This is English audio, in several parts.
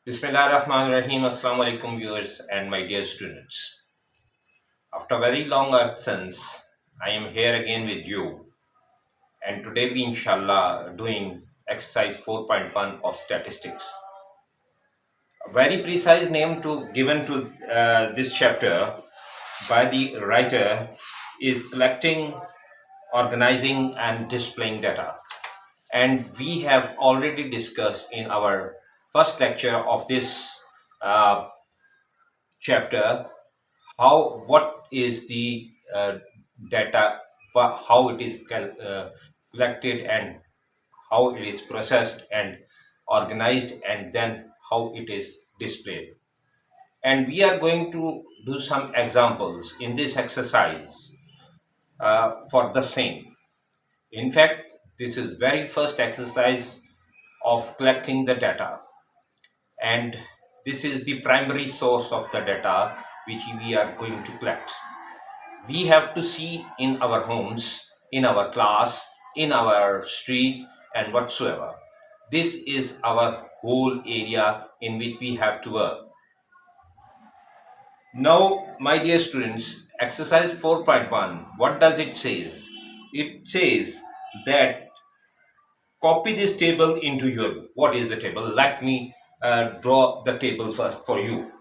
Bismillahirrahmanirrahim. Assalamu alaikum viewers and my dear students. After very long absence, I am here again with you, and today we inshallah doing exercise 4.1 of statistics. A very precise name to given to this chapter by the writer is collecting, organizing and displaying data. And we have already discussed in our first lecture of this uh, chapter what is the data, how it is collected and how it is processed and organized, and then how it is displayed. And we are going to do some examples in this exercise for the same. In fact, this is very first exercise of collecting the data, and this is the primary source of the data which we are going to collect. We have to see in our homes, in our class, in our street, and whatsoever. This is our whole area in which we have to work. Now, my dear students, exercise 4.1, what does it says? It says that copy this table into your book. What is the table? Let me draw the table first for you.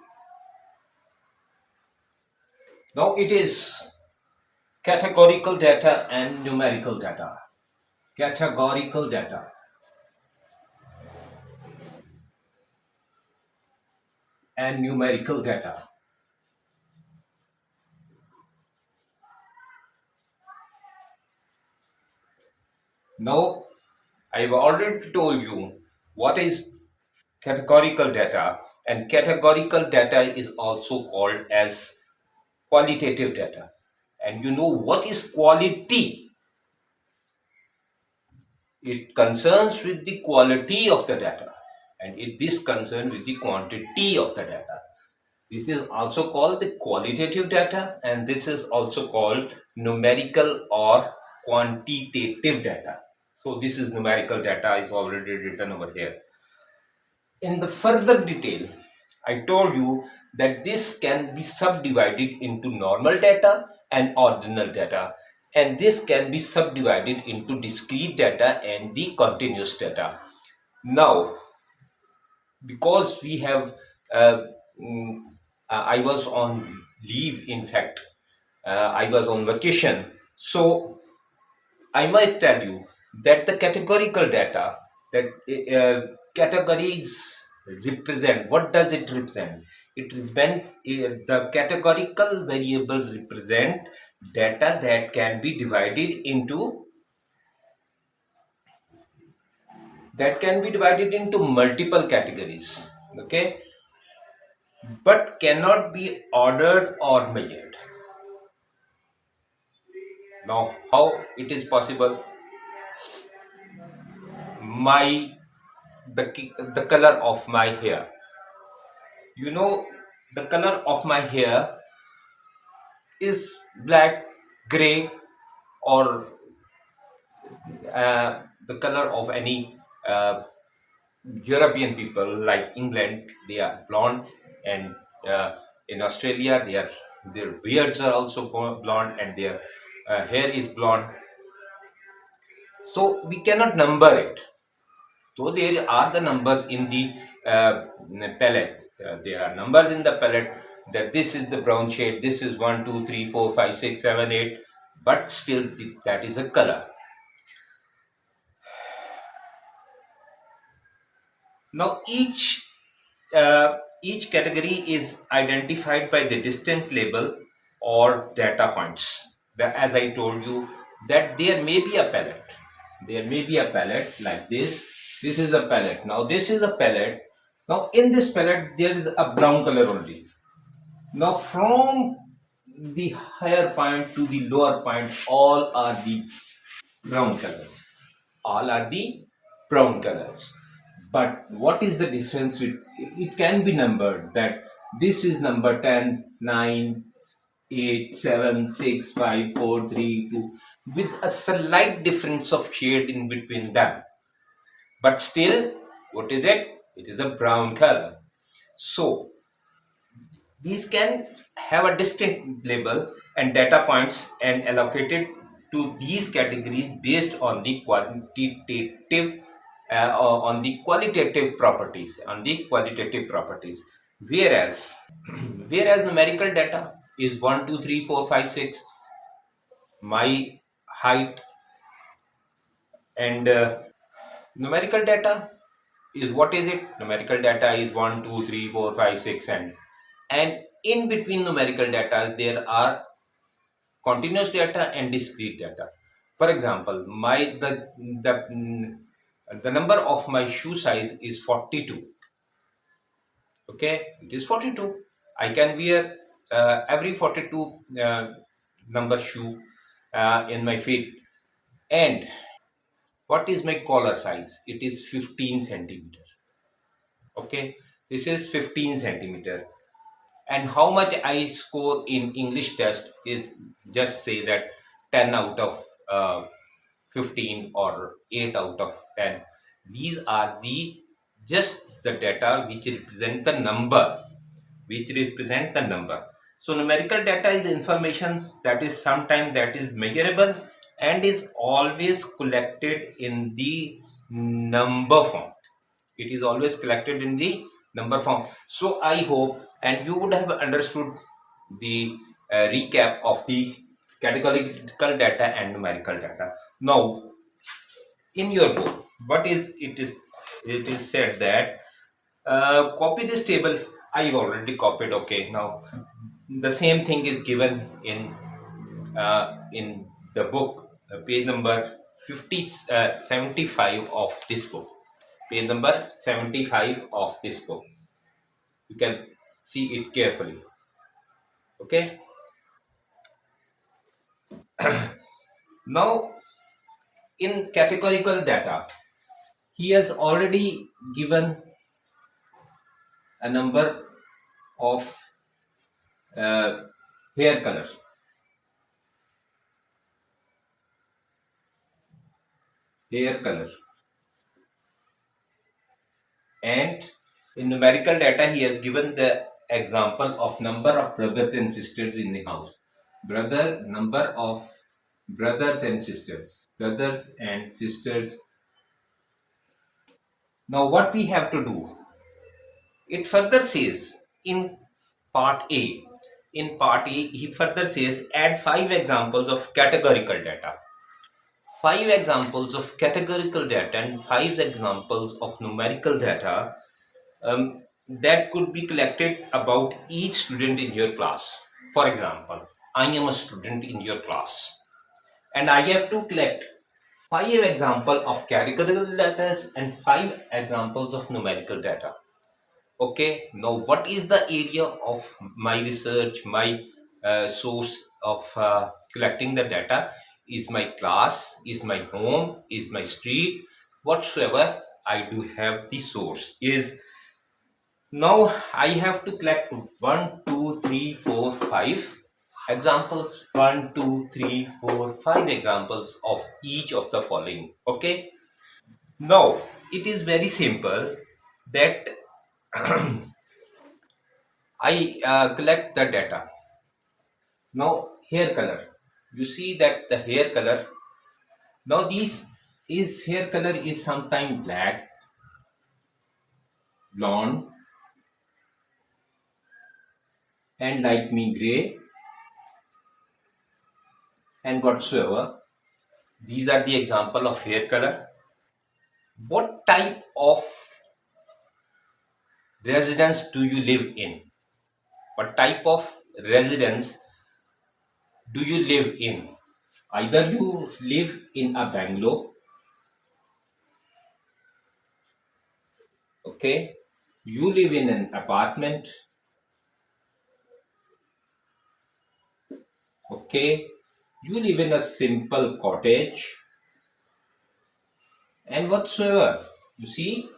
Now, it is categorical data and numerical data. Categorical data and numerical data. Now, I've already told you what is categorical data, and categorical data is also called as qualitative data. And you know what is quality? It concerns with the quality of the data, and it is concerned with the quantity of the data. This is also called the qualitative data, and this is also called numerical or quantitative data. So this is numerical data is already written over here. In the further detail, I told you that this can be subdivided into normal data and ordinal data, and this can be subdivided into discrete data and the continuous data. Now, because we have uh, mm, I was on leave, in fact, I was on vacation, so I might tell you that the categorical data, that categories represent, what does it represent? It represent the categorical variable represent data that can be divided into multiple categories, okay, but cannot be ordered or measured. Now, how it is possible? My the color of my hair. You know, the color of my hair is black, gray, or the color of any European people like England. They are blonde, and in Australia, their beards are also blonde, and their hair is blonde. So we cannot number it. So there are the numbers in the palette. There are numbers in the palette that this is the brown shade, this is 1, 2, 3, 4, 5, 6, 7, 8, but still that is a color. Now each category is identified by the distant label or data points. As I told you, that there may be a palette. There may be a palette like this. This is a palette. Now this is a palette. Now in this palette there is a brown color only. Now from the higher point to the lower point, all are the brown colors. All are the brown colors. But what is the difference with it? Can be numbered that this is number 10, 9, 8, 7, 6, 5, 4, 3, 2, with a slight difference of shade in between them. But still, what is it? It is a brown color. So these can have a distinct label and data points and allocated to these categories based on the quantitative on the qualitative properties, whereas numerical data is 1 2 3 4 5 6, my height, and numerical data is, what is it? Numerical data is 1 2 3 4 5 6, and in between numerical data there are continuous data and discrete data. For example, the number of my shoe size is 42. Okay, it is 42. I can wear every 42 number shoe in my feet. And what is my collar size? It is 15 centimeter. Okay, this is 15 centimeter. And how much I score in English test is, just say that 10 out of 15 or 8 out of 10. These are the just the data which represent the number, so numerical data is information that is sometime that is measurable and is always collected in the number form. It is always collected in the number form. So I hope and you would have understood the recap of the categorical data and numerical data. Now in your book, what is it is it is said that copy this table. I already copied. Okay, now the same thing is given in the book, page number 75 of this book. Page number 75 of this book. You can see it carefully. Okay. Now in categorical data, he has already given a number of uh, hair color. Hair color. And in numerical data, he has given the example of number of brothers and sisters in the house. Number of brothers and sisters. Brothers and sisters. Now, what we have to do? It further says in part A. In part A, he further says add 5 examples of categorical data. 5 examples of categorical data and 5 examples of numerical data that could be collected about each student in your class. For example, I am a student in your class and I have to collect 5 examples of categorical data and 5 examples of numerical data. Okay, now what is the area of my research, my source of collecting the data? Is my class, is my home, is my street, whatsoever I do have the source is. Now I have to collect 1 2 3 4 5 examples. 1 2 3 4 5 examples of each of the following. Okay. Now it is very simple that I collect the data. Now hair color. You see that the hair color. Now this is hair color is sometimes black, blonde, and like me gray, and whatsoever. These are the example of hair color. What type of residence do you live in? What type of residence do you live in? Either you live in a bungalow, okay, you live in an apartment, okay, you live in a simple cottage, and whatsoever. You see,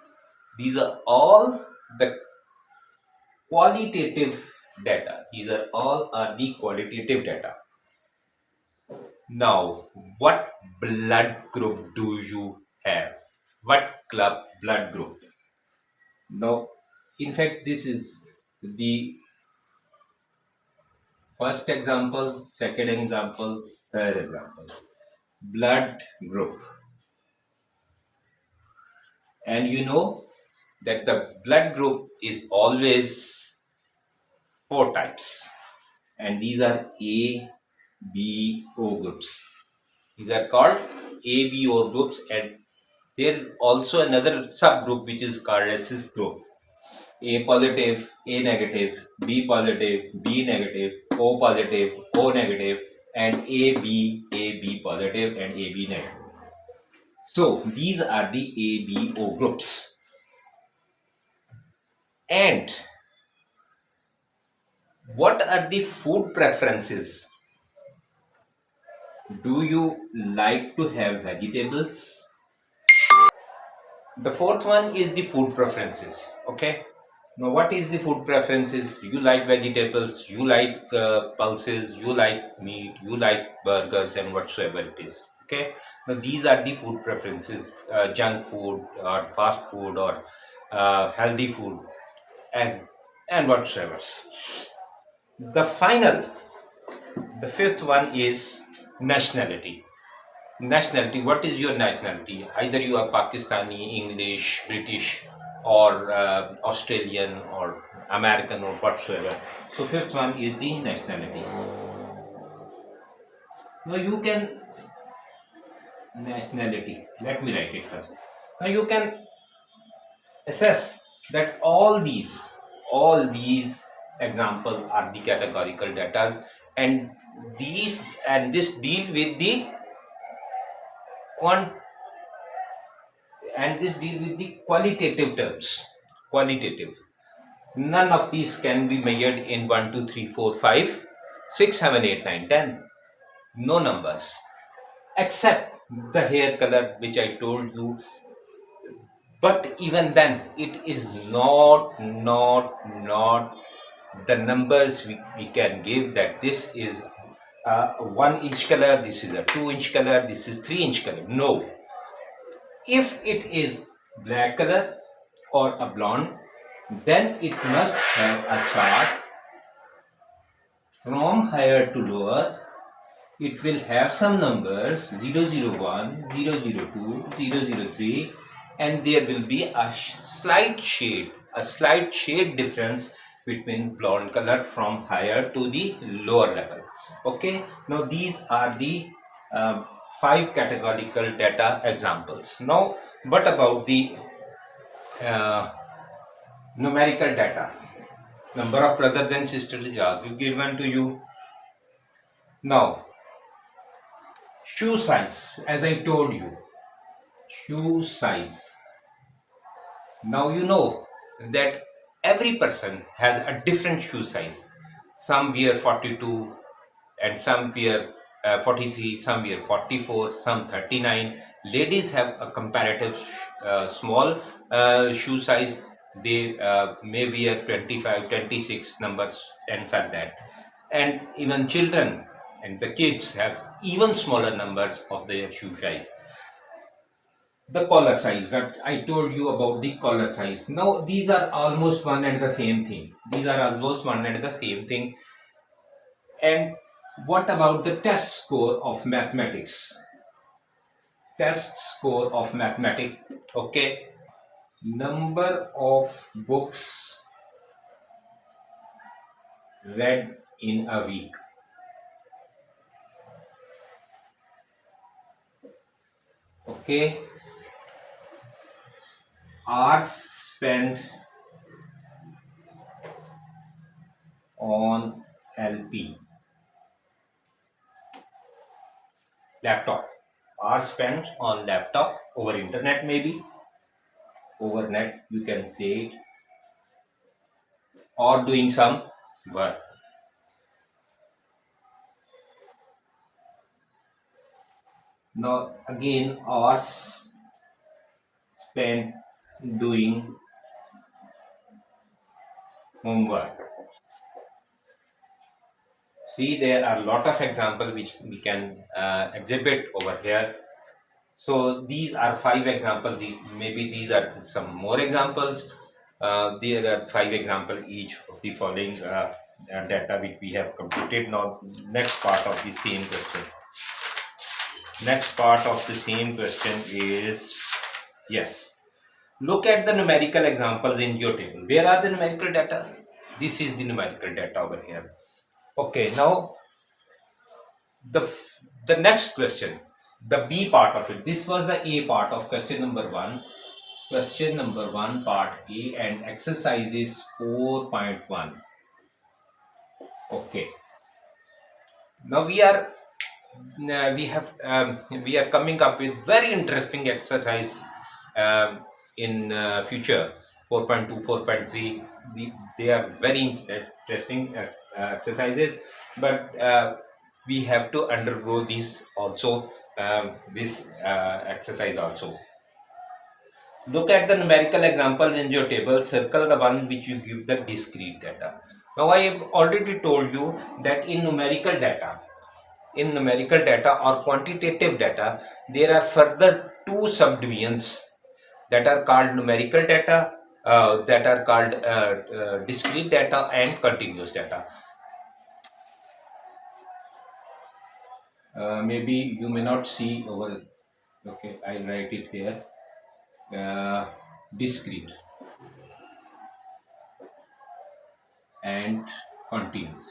these are all the qualitative data. These are all are the qualitative data. Now, what blood group do you have? What club blood group? No. In fact, this is the first example, second example, third example. Blood group. And you know that the blood group is always four types. And these are A, B, O groups. These are called A, B, O groups. And there is also another subgroup which is called resist group. A positive, A negative, B positive, B negative, O positive, O negative, and AB positive, and AB negative. So these are the ABO groups. And what are the food preferences? Do you like to have vegetables? The fourth one is the food preferences. Okay. Now, what is the food preferences? You like vegetables, you like pulses, you like meat, you like burgers, and whatsoever it is. Okay. Now, these are the food preferences: junk food, or fast food, or healthy food, and whatsoever. The fifth one is nationality. Nationality. What is your nationality? Either you are Pakistani, English, British, or Australian, or American, or whatsoever. So fifth one is the nationality. Now you can nationality. Let me write it first. Now you can assess that all these examples are the categorical data, and this deal with the quant and this deal with the qualitative terms. Qualitative. None of these can be measured in 1, 2, 3, 4, 5, 6, 7, 8, 9, 10. No numbers. Except the hair color, which I told you. But even then, it is not the numbers we can give, that this is a 1-inch color, this is a 2-inch color, this is 3-inch color. No. If it is black color or a blonde, then it must have a chart from higher to lower. It will have some numbers 001, 002, 003, and there will be a slight shade difference between blonde color from higher to the lower level. Okay, now these are the uh, 5 categorical data examples. Now, what about the uh, numerical data? Number of brothers and sisters is also given to you. Now, shoe size, as I told you, shoe size. Now you know that every person has a different shoe size. Some wear 42, and some wear 43, some wear 44, some 39. Ladies have a comparative small shoe size. They may wear 25, 26 numbers, and like that. And even children and the kids have even smaller numbers of their shoe size. The collar size, that I told you about the collar size. Now these are almost one and the same thing. And what about the test score of mathematics? Okay. Number of books read in a week. Okay. Hours spent on LP, laptop. Hours spent on laptop, over internet, maybe over net, you can say it, or doing some work. Now again, hours spent doing homework. See, there are a lot of examples which we can exhibit over here. So these are 5 examples. Maybe these are some more examples. There are 5 examples each of the following data which we have completed. Now, next part of the same question. Next part of the same question is, yes. Look at the numerical examples in your table. Where are the numerical data? This is the numerical data over here. Okay, now the next question, the B part of it. This was the A part of question number 1. Question number 1 part A and exercise is 4.1. Okay. Now we are coming up with very interesting exercise in future. 4.2, 4.3, they are very interesting exercises, but we have to undergo this also, this exercise also. Look at the numerical examples in your table. Circle the one which you give the discrete data. Now I have already told you that in numerical data or quantitative data, there are further two subdivisions that are called numerical data, that are called discrete data and continuous data. Maybe you may not see over. Okay, I'll write it here. Discrete and continuous.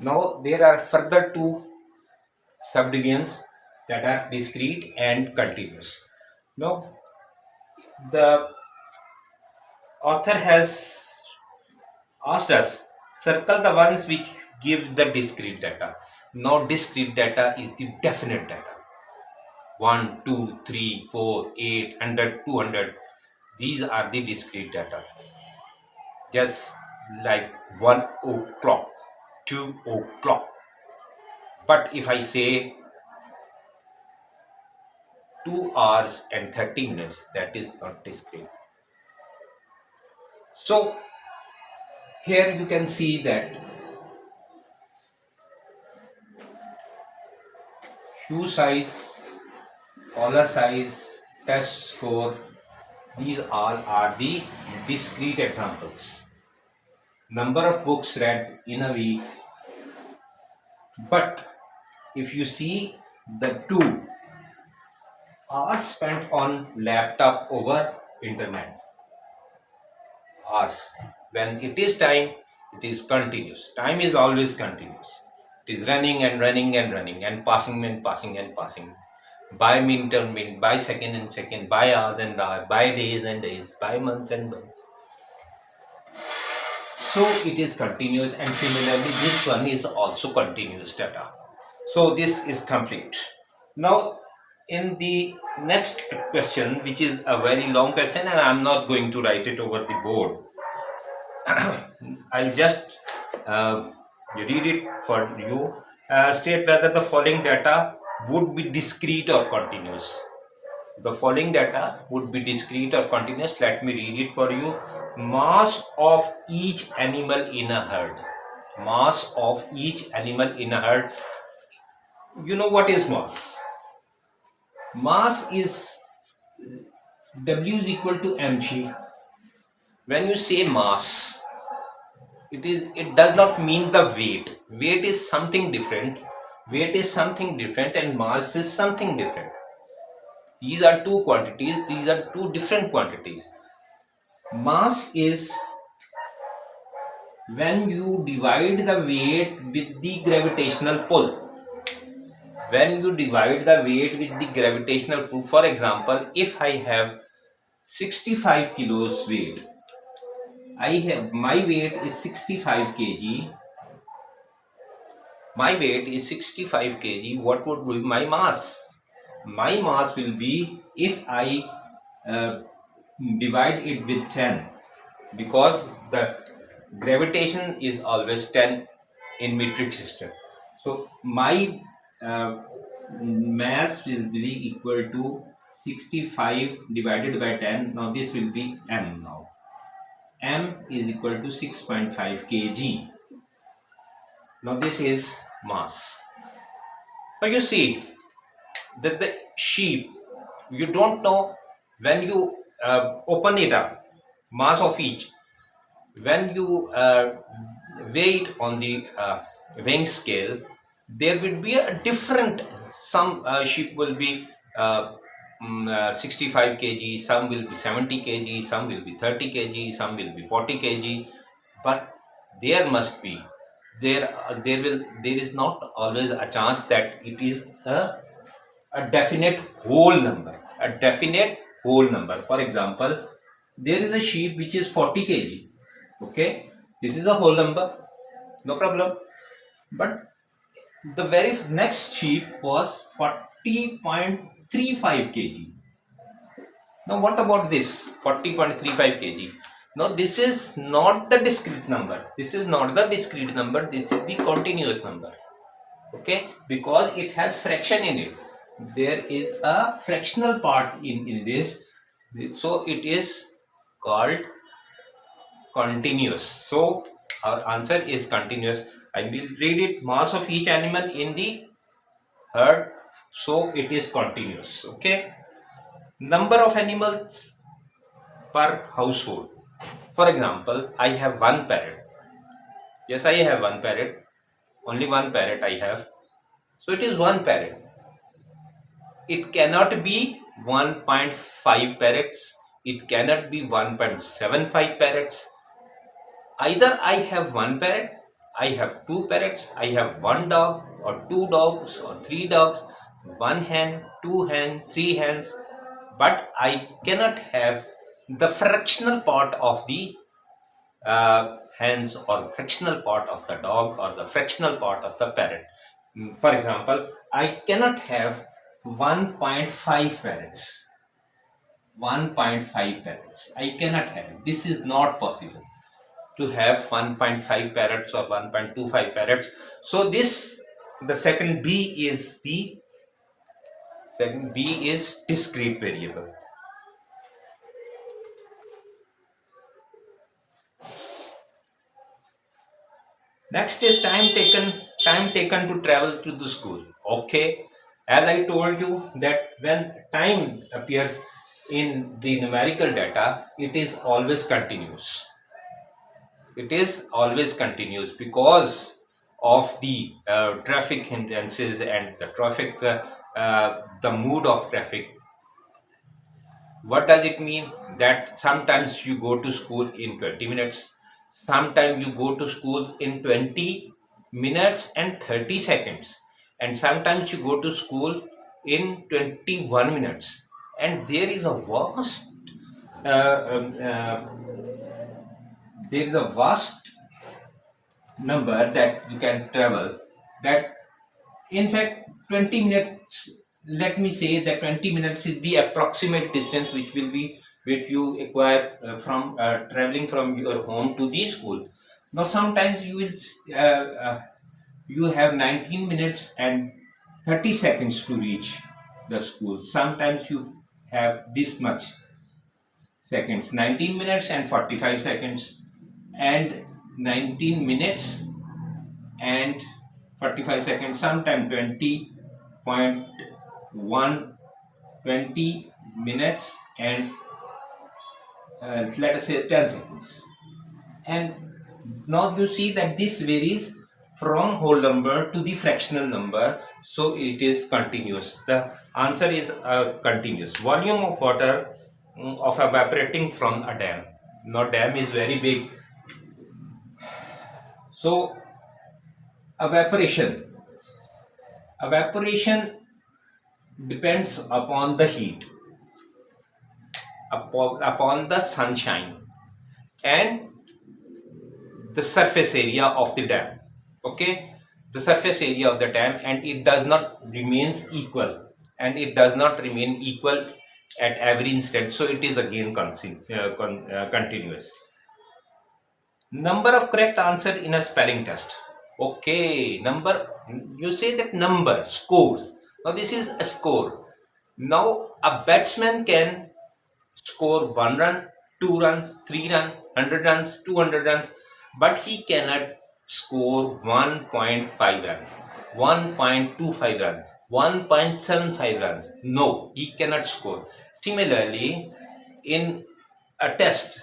Now there are further two subdivisions that are discrete and continuous. Now the author has asked us, circle the ones which give the discrete data. Now discrete data is the definite data. 1, 2, 3, 4, 8, 100, 200. These are the discrete data. Just like 1 o'clock, 2 o'clock. But if I say 2 hours and 30 minutes, that is not discrete. So here you can see that shoe size, collar size, test score, these all are the discrete examples. Number of books read in a week. But if you see the 2 hours spent on laptop over internet, hours. When it is time, it is continuous. Time is always continuous. It is running and running and running and passing and passing and passing. By minute and minute, by second and second, by hours and hours, by days and days, by months and months. So it is continuous, and similarly this one is also continuous data. So this is complete. Now in the next question, which is a very long question and I'm not going to write it over the board, I'll just read it for you. State whether the following data would be discrete or continuous. The following data would be discrete or continuous. Let me read it for you. Mass of each animal in a herd. Mass of each animal in a herd. You know what is mass? Mass is W is equal to mg. When you say mass, it does not mean the weight. Weight is something different. Weight is something different and mass is something different. These are two quantities. These are two different quantities. Mass is when you divide the weight with the gravitational pull. When you divide the weight with the gravitational pull, for example, if I have 65 kilos weight, my weight is 65 kg. My weight is 65 kg. What would be my mass? My mass will be, if I divide it with 10, because the gravitation is always 10 in metric system. So my mass will be equal to 65 divided by 10. Now this will be m. Now m is equal to 6.5 kg. Now this is mass. Now you see, that the sheep, you don't know when you open it up, mass of each, when you weigh it on the weighing scale, there will be a different. Some sheep will be 65 kg, some will be 70 kg, some will be 30 kg, some will be 40 kg. But there must be, there is not always a chance that it is a definite whole number, a definite whole number. For example, there is a sheep which is 40 kg. Okay, this is a whole number, no problem. But the very next sheep was 40.35 kg. Now what about this 40.35 kg? Now this is not the discrete number, this is not the discrete number, this is the continuous number. Okay, because it has fraction in it, there is a fractional part in this, so it is called continuous. So our answer is continuous. I will read it: mass of each animal in the herd, so it is continuous. Okay, number of animals per household. For example, I have one parrot. Yes, I have one parrot, only one parrot I have, so it is one parrot. It cannot be 1.5 parrots, it cannot be 1.75 parrots. Either I have one parrot, I have two parrots, I have one dog, or two dogs, or three dogs, one hen, two hen, three hens, but I cannot have the fractional part of the hens, or fractional part of the dog, or the fractional part of the parrot. For example, I cannot have 1.5 parrots. 1.5 parrots. I cannot have it. This is not possible to have 1.5 parrots or 1.25 parrots. So this, the second B is discrete variable. Next is time taken to travel to the school. Okay, as I told you that when time appears in the numerical data, it is always continuous. It is always continuous because of the traffic hindrances and the traffic, the mood of traffic. What does it mean? That sometimes you go to school in 20 minutes, sometimes you go to school in 20 minutes and 30 seconds, and sometimes you go to school in 21 minutes. And there is a vast, uh, um, uh, there is a vast number that you can travel, that in fact 20 minutes, let me say that 20 minutes is the approximate distance which you acquire from traveling from your home to the school. Now sometimes you have 19 minutes and 30 seconds to reach the school, sometimes you have this much seconds, 19 minutes and 45 seconds, and 19 minutes and 45 seconds, sometime 20.1, 20 minutes and let us say 10 seconds. And now you see that this varies from whole number to the fractional number, so it is continuous. The answer is continuous. Volume of water of evaporating from a dam. Now dam is very big, so evaporation evaporation depends upon the heat, upon the sunshine, and the surface area of the dam. Okay, the surface area of the dam, and it does not remains equal, and it does not remain equal at every instant, so it is again continuous. Number of correct answer in a spelling test. Okay, number, you say that number scores. Now this is a score. Now a batsman can score 1 run, 2 runs, 3 runs, 100 runs, 200 runs, but he cannot score 1.5 run, 1.25 run, 1.75 runs. No, he cannot score. Similarly, in a test,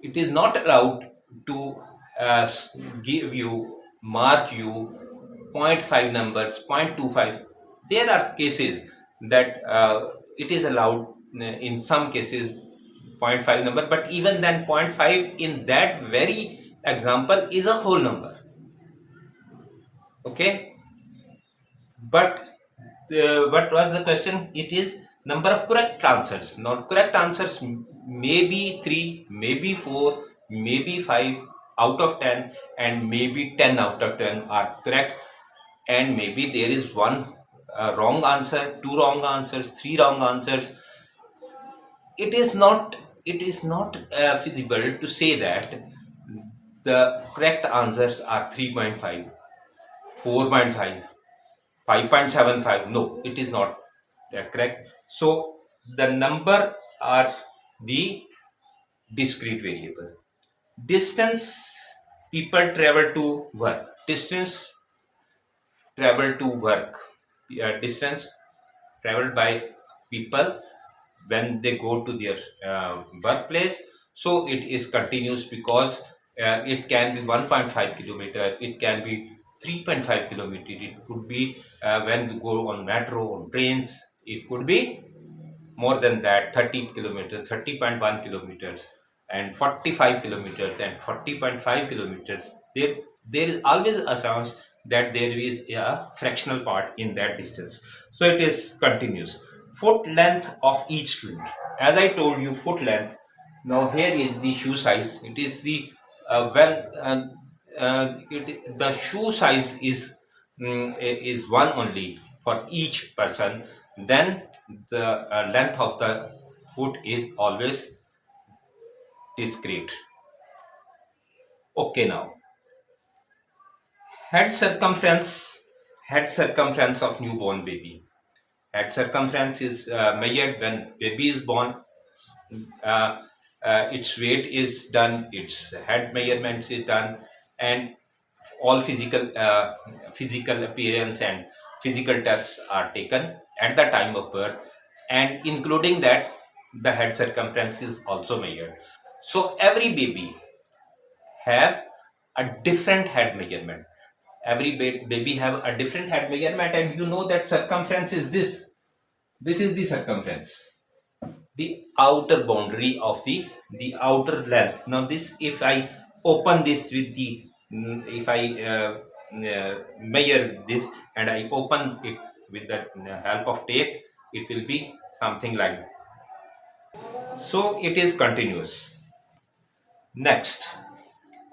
it is not allowed to give you, mark you zero point 0.5 numbers, 0.25. There are cases that it is allowed in some cases 0.5 number, but even then 0.5 in that very example is a whole number. Okay, but what was the question? It is number of correct answers. Now correct answers maybe 3, maybe 4, maybe 5 out of 10, and maybe 10 out of 10 are correct, and maybe there is one wrong answer, two wrong answers, three wrong answers. It is not feasible to say that the correct answers are 3.5, 4.5, 5.75. No, it is not correct. So the number are the discrete variable. Distance people travel to work. Distance travel to work. Distance traveled by people when they go to their workplace. So it is continuous because it can be 1.5 kilometer, it can be 3.5 kilometer, it could be when we go on metro, on trains, it could be more than that, 30 kilometers, 30.1 kilometers, and 45 kilometers, and 40.5 kilometers. There is always a chance that there is a fractional part in that distance. So it is continuous. Foot length of each student. As I told you, foot length. Now here is the shoe size. It is the the shoe size is one only for each person. Then the length of the foot is always discrete. Okay, now head circumference. Head circumference of newborn baby. Head circumference is measured when baby is born. uh, its weight is done, its head measurements is done, and all physical appearance and physical tests are taken at the time of birth, and including that the head circumference is also measured. So every baby have a different head measurement. Every baby have a different head measurement, and you know that circumference is this is the circumference, the outer boundary of the outer length. Now this, if I open this with the if I measure this and I open it with the help of tape, it will be something like that. So it is continuous. Next,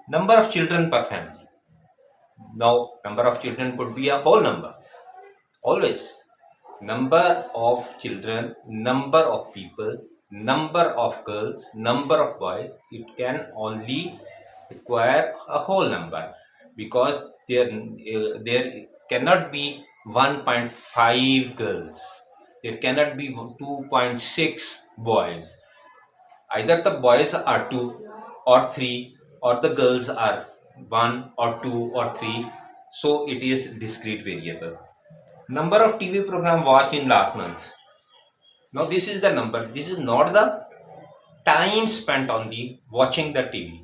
number of children per family. Now number of children could be a whole number, always. Number of children, number of people, number of girls, number of boys, it can only require a whole number, because there cannot be 1.5 girls, there cannot be 2.6 boys. Either the boys are 2 or 3, or the girls are 1 or 2 or 3. So it is discrete variable. Number of TV program watched in last month. Now this is the number. This is not the time spent on the watching the TV.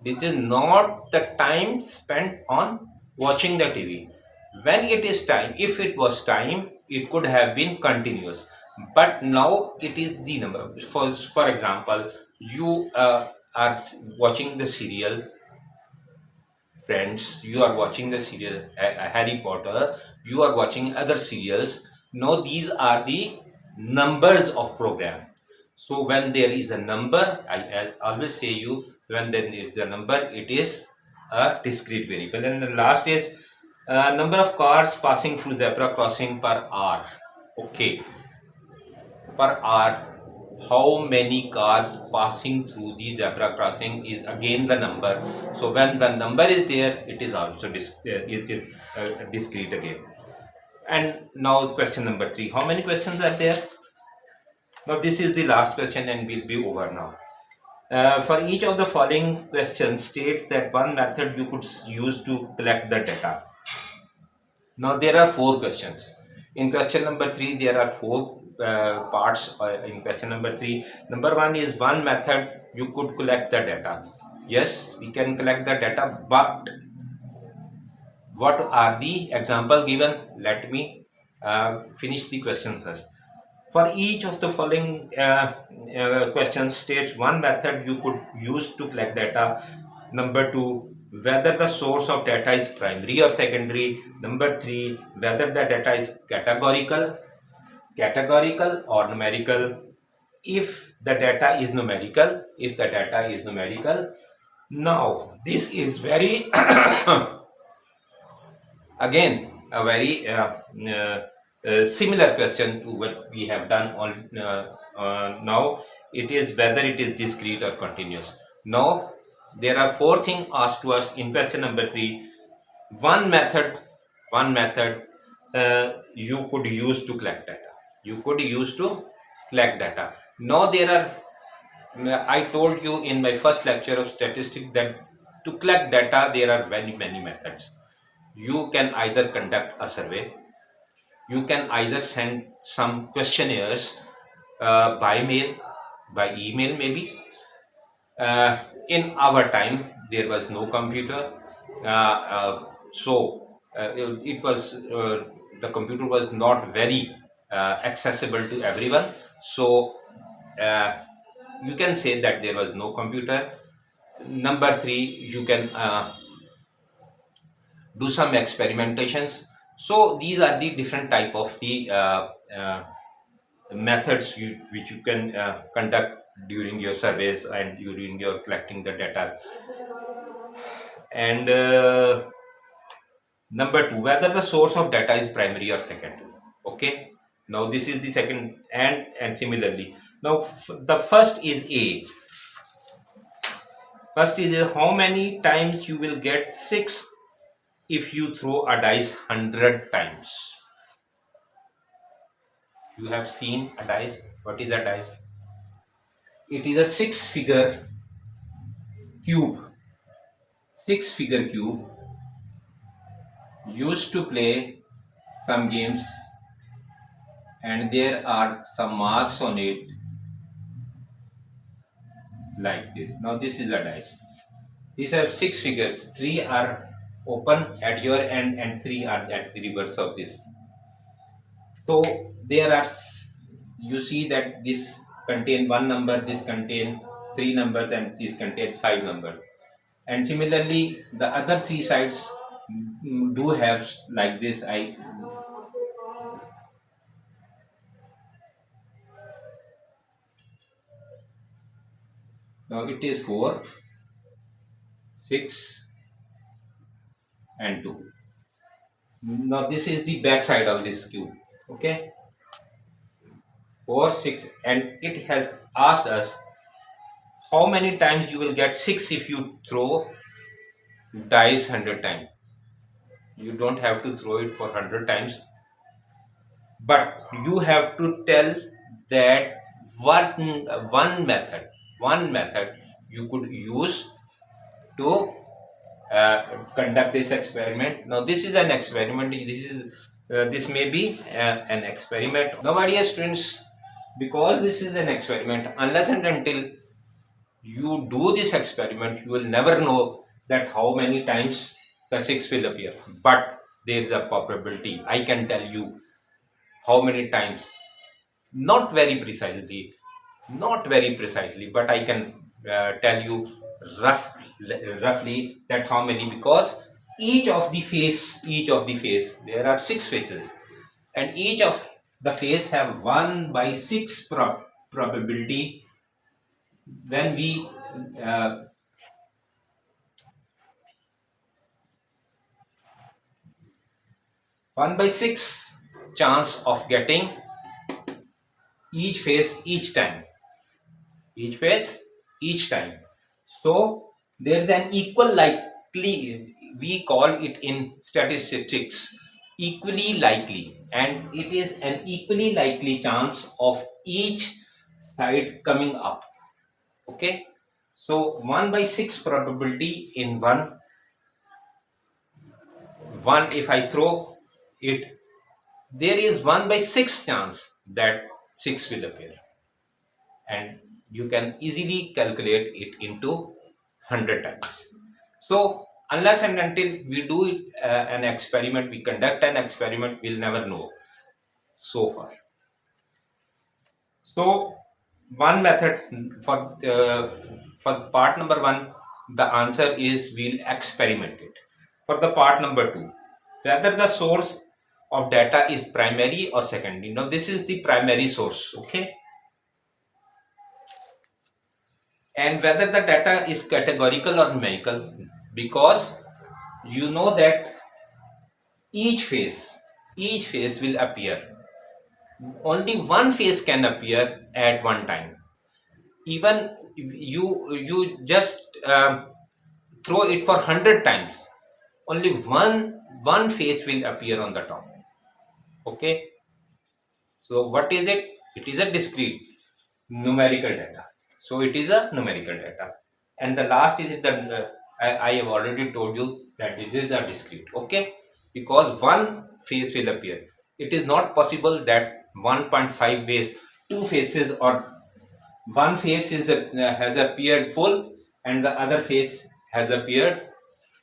This is not the time spent on watching the TV. When it is time, if it was time, it could have been continuous. But now it is the number. For example, you are watching the serial Friends, you are watching the serial Harry Potter, you are watching other serials. Now these are the numbers of program. So when there is a number, I always say you, when there is a number, it is a discrete variable. And the last is number of cars passing through zebra crossing per hour. Okay, per hour, how many cars passing through the zebra crossing is again the number. So when the number is there, it is also discrete again. And now question number 3, how many questions are there? Now this is the last question and will be over now. For each of the following questions states that one method you could use to collect the data. Now there are 4 questions. In question number 3, there are four parts in question number 3. Number 1 is one method you could collect the data. Yes, we can collect the data, but what are the example given? Let me finish the question first. For each of the following questions, state one method you could use to collect data. Number 2, whether the source of data is primary or secondary. Number 3, whether the data is categorical or numerical. If the data is numerical, now this is very again a very similar question to what we have done on now. It is whether it is discrete or continuous. Now there are four things asked to us in question number 3. One method you could use to collect data. Now there are, I told you in my first lecture of statistics that to collect data there are very many methods. You can either conduct a survey, you can either send some questionnaires by mail, by email maybe. In our time there was no computer, it was the computer was not very accessible to everyone. So uh, you can say that there was no computer. Number 3, you can do some experimentations. So these are the different type of the methods which you can conduct during your surveys and during your collecting the data. And number 2, whether the source of data is primary or secondary. Okay, now this is the second. And similarly, now the first is how many times you will get 6 if you throw a dice 100 times. You have seen a dice. What is a dice? It is a cube, six figure cube used to play some games, and there are some marks on it like this. Now this is a dice. These have 6 figures. 3 are open at your end and 3 are at the reverse of this. So there are, you see that this contain one number, this contain 3 numbers, and this contain 5 numbers. And similarly the other 3 sides do have like this. Now it is 4, 6 and 2. Now this is the back side of this cube. Okay, 4, 6, and it has asked us how many times you will get 6 if you throw dice 100 times. You don't have to throw it for 100 times, but you have to tell that what one method you could use to conduct this experiment. Now this is an experiment. This may be an experiment. Now my dear students, because this is an experiment, unless and until you do this experiment, you will never know that how many times the 6 will appear. But there is a probability. I can tell you how many times, not very precisely, but I can tell you rough, roughly that how many, because each of the face, there are 6 faces, and each of the face have 1 by 6 probability. When we uh, 1 by 6 chance of getting each face each time. So there is an equal likely, we call it in statistics equally likely, and it is an equally likely chance of each side coming up. Okay, so 1 by 6 probability in one if I throw it there is 1 by 6 chance that 6 will appear, and you can easily calculate it into 100 times. So unless and until we do it, an experiment, we conduct an experiment, we'll never know so far. So one method for part number 1, the answer is we'll experiment it. For the part number 2, whether the source of data is primary or secondary. Now this is the primary source, okay, and whether the data is categorical or numerical, because you know that each phase each phase will appear, only one phase can appear at one time. Even if you just throw it for 100 times, only one phase will appear on the top, okay. So what is it? It is a discrete numerical data. So it is a numerical data. And the last is if the I have already told you that this is a discrete, okay, because one phase will appear. It is not possible that 1.5 ways, two phases, or one face has appeared full and the other face has appeared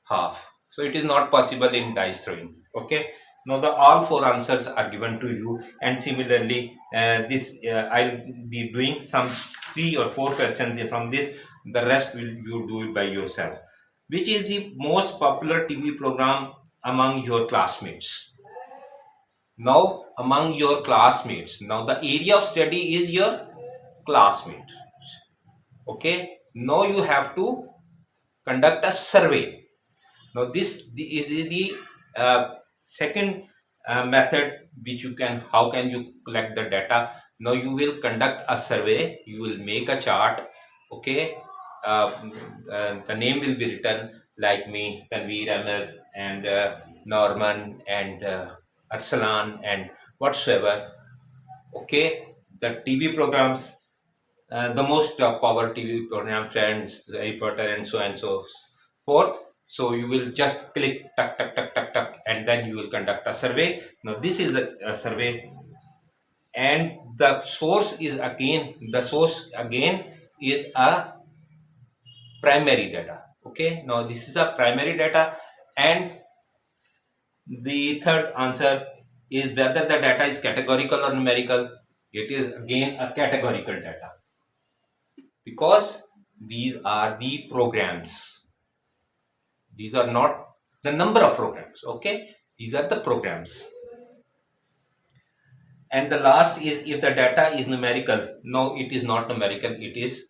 half. So it is not possible in dice throwing, okay. Now the all four answers are given to you, and similarly this I'll be doing some 3 or 4 questions from this. The rest will you do it by yourself. Which is the most popular TV program among your classmates? Now among your classmates, now the area of study is your classmate, okay. Now you have to conduct a survey. Now is the second method which you can, how can you collect the data? Now you will conduct a survey, you will make a chart, okay. uh, the name will be written like me, Tanveer Ahmed, and Norman, and Arsalan, and whatsoever, okay. The TV programs, the most power TV program, Friends, Harry Potter, and so forth. So you will just click tuck tuck tuck tuck tuck, and then you will conduct a survey. Now this is a survey, and the source again is a primary data. Okay, now this is a primary data, and the third answer is whether the data is categorical or numerical. It is again a categorical data, because these are the programs. These are not the number of programs, okay. These are the programs. And the last is if the data is numerical. No, it is not numerical, it is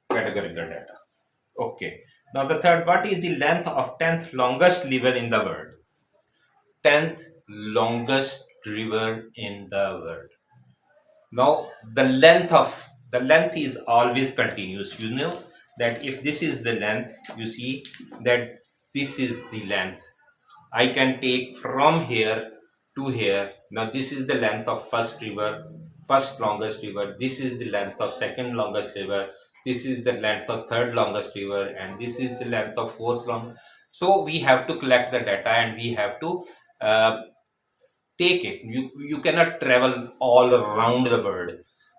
categorical data, okay. Now the third, what is the length of 10th longest river in the world? 10th longest river in the world. Now the length is always continuous. You know that if this is the length, you see that this is the length. I can take from here to here. Now this is the length of first river, first longest river. This is the length of second longest river. This is the length of third longest river, and this is the length of fourth long. So we have to collect the data, and we have to uh, take it. You cannot travel all around the world,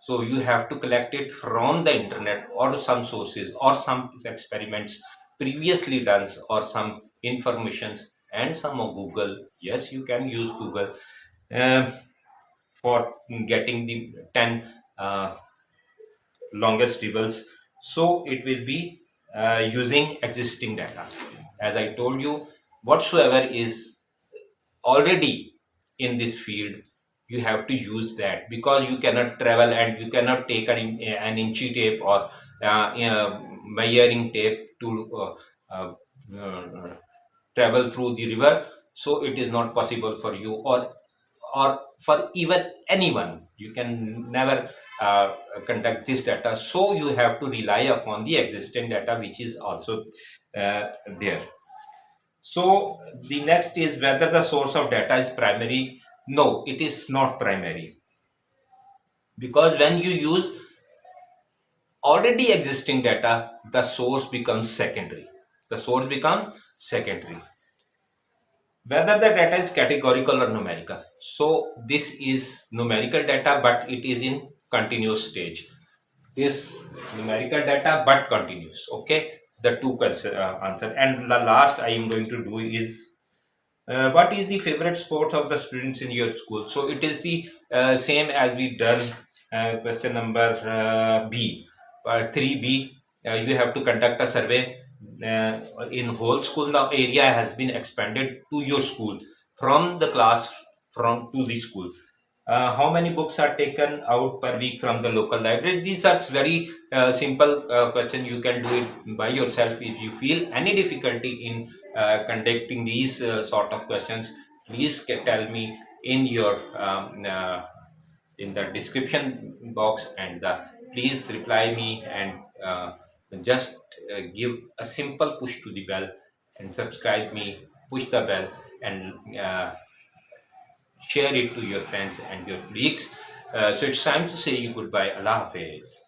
so you have to collect it from the internet or some sources or some experiments previously done, or some informations, and some of Google. Yes, you can use Google uh, for getting the 10 uh, longest rivers. So it will be using existing data. As I told you, whatsoever is already in this field, you have to use that, because you cannot travel and you cannot take an inchy tape or measuring tape to uh, uh, travel through the river. So it is not possible for you, or for even anyone. You can never conduct this data, so you have to rely upon the existing data which is also there. So the next is whether the source of data is primary. No, it is not primary, because when you use already existing data, the source becomes secondary. The source becomes secondary. whether the data is categorical or numerical. So this is numerical data, but it is in continuous stage. This numerical data, but continuous. Okay, the two answer. And the last I am going to do is what is the favorite sports of the students in your school? So it is the same as we done question number B, 3B. You have to conduct a survey in whole school. Now area has been expanded to your school from the class from to the school. How many books are taken out per week from the local library? These are very simple question. You can do it by yourself. If you feel any difficulty in conducting these sort of questions, please tell me in your in the description box, and please reply me, and just give a simple push to the bell and subscribe me, push the bell, and share it to your friends and your colleagues. So it's time to say you goodbye. Allah Hafiz.